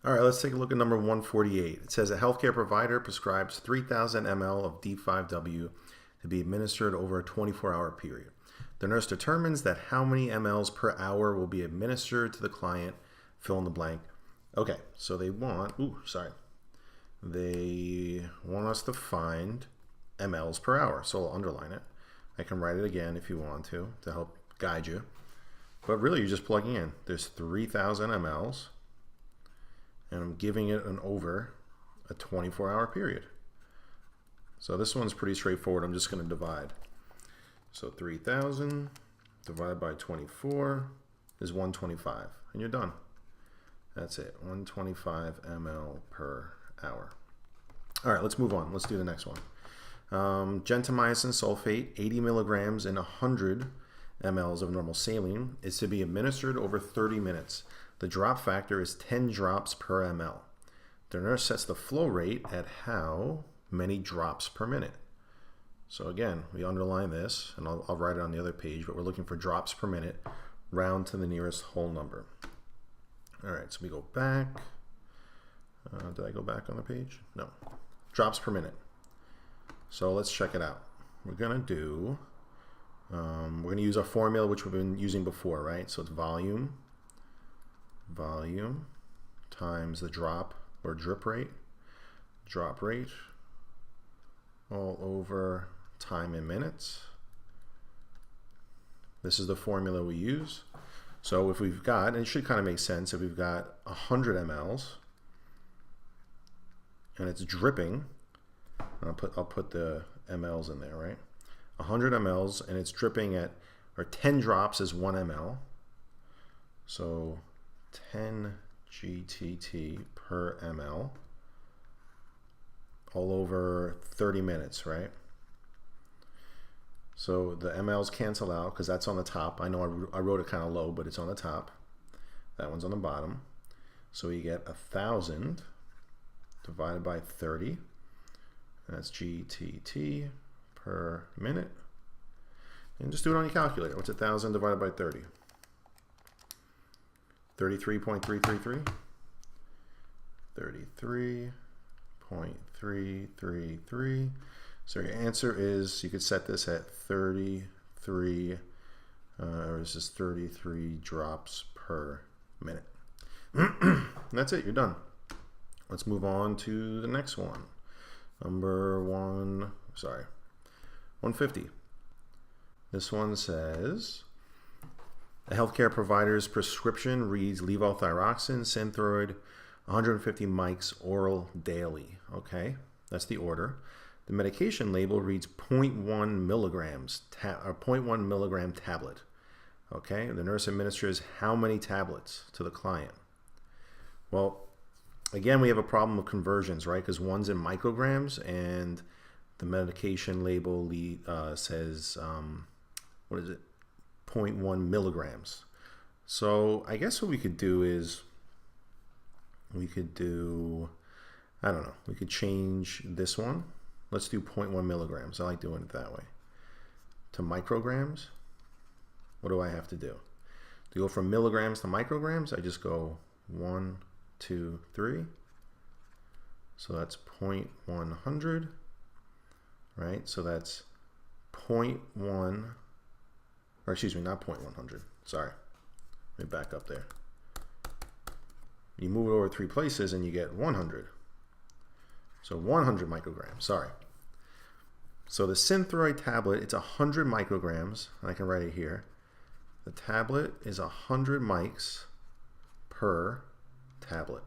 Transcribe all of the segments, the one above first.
All right, let's take a look at number 148. It says a healthcare provider prescribes 3,000 ml of D5W to be administered over a 24-hour period. The nurse determines that how many mLs per hour will be administered to the client. Fill in the blank. Okay, so they want, they want us to find mLs per hour. So I'll underline it. I can write it again if you want to help guide you. But really, you're just plugging in. There's 3,000 mLs. And I'm giving it an over a 24-hour period. So this one's pretty straightforward. I'm just going to divide. So 3,000 divided by 24 is 125, and you're done. That's it, 125 ml per hour. All right, let's move on. Let's do the next one. Gentamicin sulfate, 80 milligrams in 100 mLs of normal saline is to be administered over 30 minutes. The drop factor is 10 drops per ml. The nurse sets the flow rate at how many drops per minute. So again, we underline this, and I'll write it on the other page, but we're looking for drops per minute, round to the nearest whole number. All right, so we go back. Did I go back on the page? No. Drops per minute. So let's check it out. We're gonna use our formula which we've been using before, right? So it's volume times the drop or drip rate, all over time in minutes. This is the formula we use. So if we've got, and it should kind of make sense, if we've got 100 mLs and it's dripping, I'll put the mLs in there, right? 100 mLs and it's dripping at, or 10 drops is 1 ml. So 10 GTT per ml all over 30 minutes, right? So the mLs cancel out because that's on the top. I know I wrote it kind of low, but it's on the top. That one's on the bottom. So you get 1,000 divided by 30. And that's GTT per minute. And just do it on your calculator. What's 1,000 divided by 30? 33.333. 33.333. So your answer is, you could set this at 33, or is this 33 drops per minute. That's it, you're done. Let's move on to the next one. Number 150. This one says, a healthcare provider's prescription reads levothyroxine, Synthroid, 150 mics oral daily. Okay, that's the order. The medication label reads 0.1 milligrams, 0.1 milligram tablet. Okay, the nurse administers how many tablets to the client? Well, again, we have a problem with conversions, right? Because one's in micrograms and the medication label says, 0.1 milligrams. So I guess what we could do is, we could change this one. Let's do 0.1 milligrams. I like doing it that way. To micrograms, what do I have to do? To go from milligrams to micrograms, I just go 1, 2, 3. So that's 0.100, right? So that's 0.1, or excuse me, not 0.100. Sorry. Let me back up there. You move it over 3 places and you get 100. So 100 micrograms, sorry. So the Synthroid tablet, it's 100 micrograms. I can write it here. The tablet is 100 mics per tablet.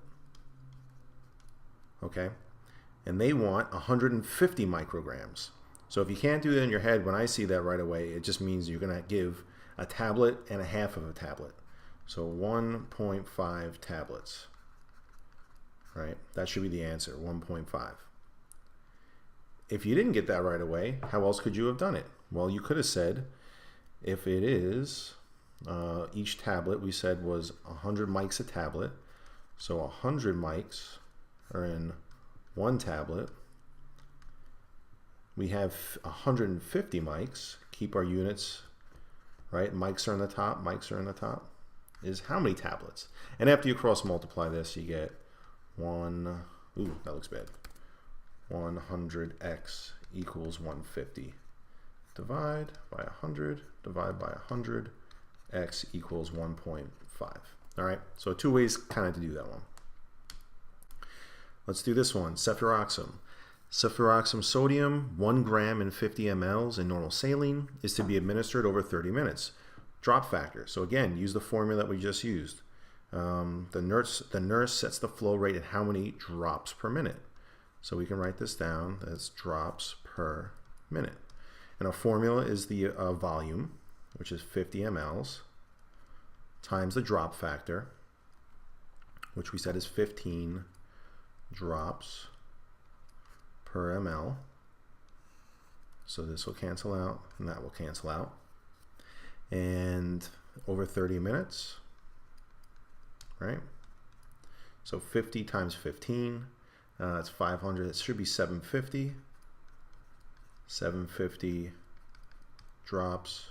Okay? And they want 150 micrograms. So if you can't do that in your head, when I see that right away, it just means you're going to give a tablet and a half of a tablet. So 1.5 tablets. Right? That should be the answer, 1.5. If you didn't get that right away, how else could you have done it? Well, you could have said, if it is, each tablet we said was 100 mics a tablet, so 100 mics are in one tablet. We have 150 mics, keep our units, right? Mics are in the top, is how many tablets? And after you cross multiply this, you get ooh, that looks bad. 100x equals 150. Divide by 100, divide by 100, x equals 1.5. All right, so 2 ways kind of to do that one. Let's do this one, cefuroxime. Cefuroxime sodium, 1 gram in 50 mLs in normal saline, is to be administered over 30 minutes. Drop factor. So again, use the formula that we just used. The nurse sets the flow rate at how many drops per minute. So we can write this down as drops per minute. And our formula is the volume, which is 50 mLs, times the drop factor, which we said is 15 drops per ml. So this will cancel out, and that will cancel out. And over 30 minutes, right? So 50 times 15, that's 500. It should be 750. 750 drops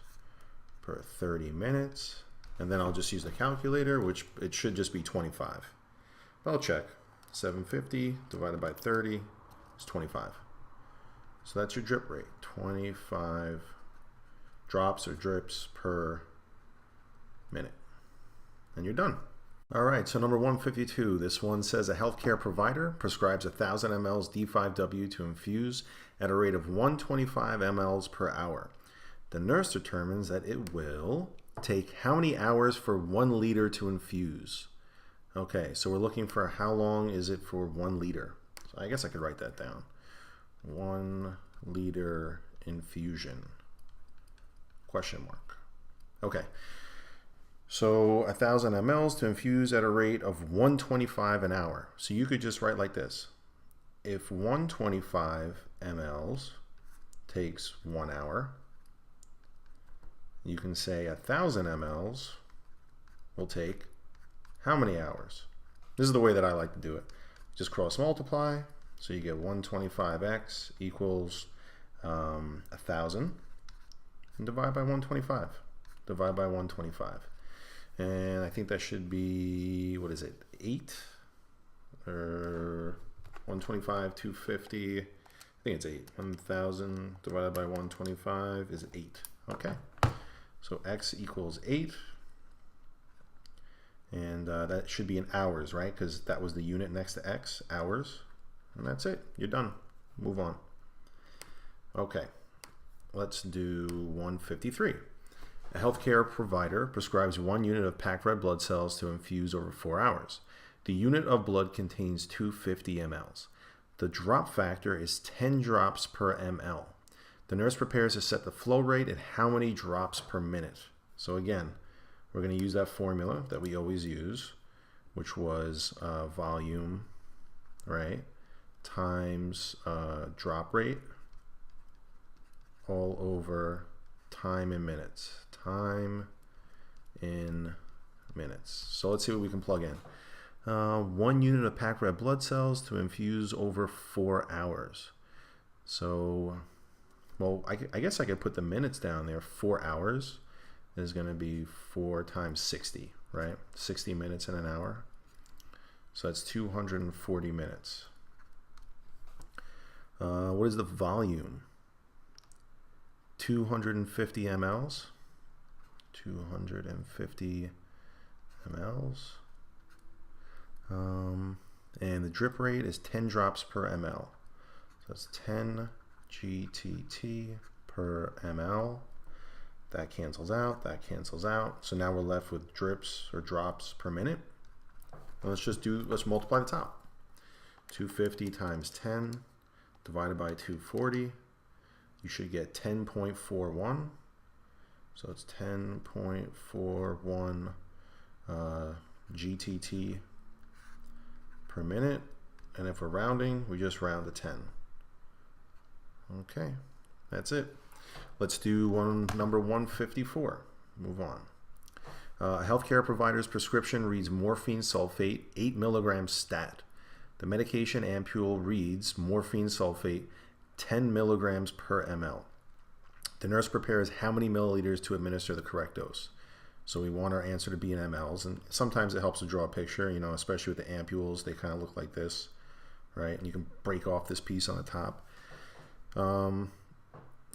per 30 minutes. And then I'll just use the calculator, which it should just be 25. But I'll check. 750 divided by 30 is 25. So that's your drip rate. 25 drops or drips per minute. And you're done. All right, so number 152, this one says a healthcare provider prescribes 1,000 mLs D5W to infuse at a rate of 125 mLs per hour. The nurse determines that it will take how many hours for 1 liter to infuse? Okay, so we're looking for how long is it for 1 liter. So I guess I could write that down. 1 liter infusion, question mark. Okay. So 1,000 mLs to infuse at a rate of 125 an hour. So you could just write like this. If 125 mLs takes 1 hour, you can say 1,000 mLs will take how many hours? This is the way that I like to do it. Just cross multiply. So you get 125x equals 1,000 and divide by 125. Divide by 125. And I think that should be, what is it, 8? Or 125, 250, I think it's 8. 1,000 divided by 125 is 8. Okay, so x equals 8. And that should be in hours, right? Because that was the unit next to x, hours. And that's it, you're done. Move on. Okay, let's do 153. A healthcare provider prescribes 1 unit of packed red blood cells to infuse over 4 hours. The unit of blood contains 250 mLs. The drop factor is 10 drops per ml. The nurse prepares to set the flow rate at how many drops per minute. So again, we're going to use that formula that we always use, which was volume, right, times drop rate all over time in minutes. Time in minutes. So let's see what we can plug in. 1 unit of packed red blood cells to infuse over 4 hours. So, well, I guess I could put the minutes down there. 4 hours is going to be 4 times 60, right? 60 minutes in an hour. So that's 240 minutes. What is the volume? 250 mLs. 250 mLs. And the drip rate is 10 drops per ml. So that's 10 GTT per ml. That cancels out, that cancels out. So now we're left with drips or drops per minute. And let's multiply the top. 250 times 10 divided by 240. You should get 10.41. So it's 10.41 GTT per minute. And if we're rounding, we just round to 10. Okay, that's it. Let's do number 154. Move on. A healthcare provider's prescription reads morphine sulfate 8 milligrams stat. The medication ampule reads morphine sulfate 10 milligrams per ml. The nurse prepares how many milliliters to administer the correct dose. So we want our answer to be in mLs, and sometimes it helps to draw a picture, you know, especially with the ampules. They kind of look like this, right? And you can break off this piece on the top.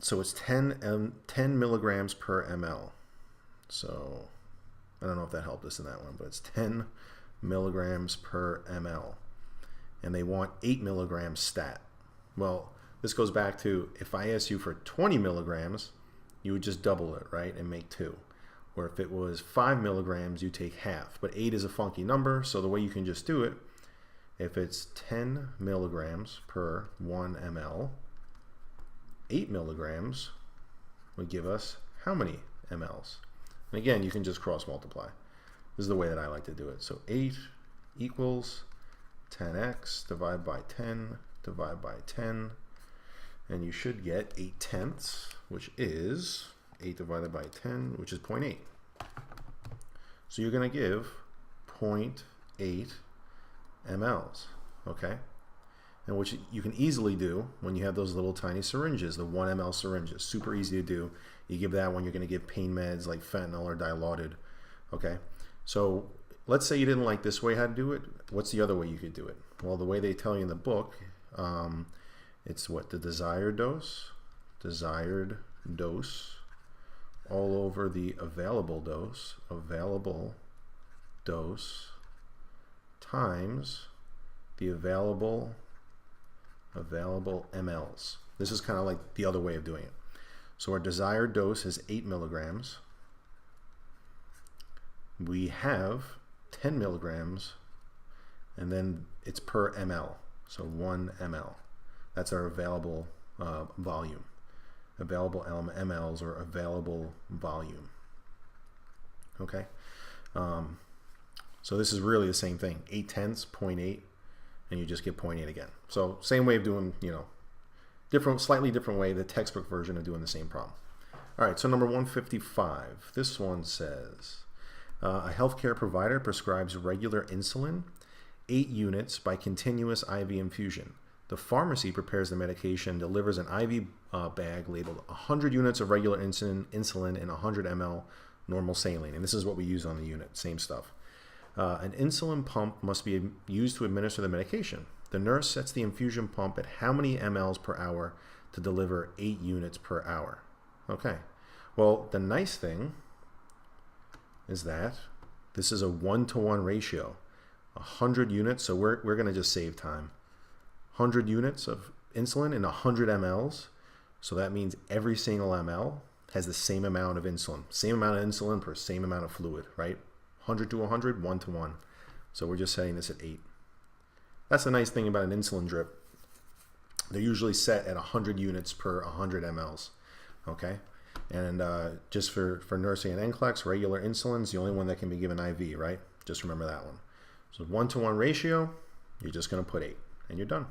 So it's 10 milligrams per ml. So I don't know if that helped us in that one, but it's 10 milligrams per ml. And they want 8 milligrams stat. Well, this goes back to if I asked you for 20 milligrams, you would just double it, right, and make 2. Or if it was 5 milligrams, you take half. But 8 is a funky number, so the way you can just do it, if it's 10 milligrams per 1 ml, 8 milligrams would give us how many mLs? And again, you can just cross multiply. This is the way that I like to do it. So 8 equals 10x divided by 10 divided by 10. And you should get 8/10, which is 8 divided by 10, which is 0.8. So you're going to give 0.8 mLs, okay? And which you can easily do when you have those little tiny syringes, the 1 ml syringes. Super easy to do. You give that when you're going to give pain meds like fentanyl or Dilaudid, okay? So let's say you didn't like this way how to do it. What's the other way you could do it? Well, the way they tell you in the book, it's what? The desired dose all over the available dose times the available mLs. This is kind of like the other way of doing it. So our desired dose is 8 milligrams. We have 10 milligrams, and then it's per ml, so 1 ml. That's our available volume. Available mLs or available volume. Okay? So this is really the same thing. 8/10, 0.8, and you just get 0.8 again. So same way of doing, you know, slightly different way, the textbook version of doing the same problem. All right, so number 155. This one says, a healthcare provider prescribes regular insulin, 8 units by continuous IV infusion. The pharmacy prepares the medication, delivers an IV bag labeled 100 units of regular insulin and 100 ml normal saline. And this is what we use on the unit, same stuff. An insulin pump must be used to administer the medication. The nurse sets the infusion pump at how many mLs per hour to deliver 8 units per hour? Okay. Well, the nice thing is that this is a 1-to-1 ratio. 100 units, so we're going to just save time. 100 units of insulin and 100 mLs. So that means every single ml has the same amount of insulin. Same amount of insulin per same amount of fluid, right? 100 to 100, 1-to-1. So we're just setting this at 8. That's the nice thing about an insulin drip. They're usually set at 100 units per 100 mLs, okay? And just for nursing and NCLEX, regular insulin is the only one that can be given IV, right? Just remember that one. So 1-to-1 ratio, you're just going to put 8, and you're done.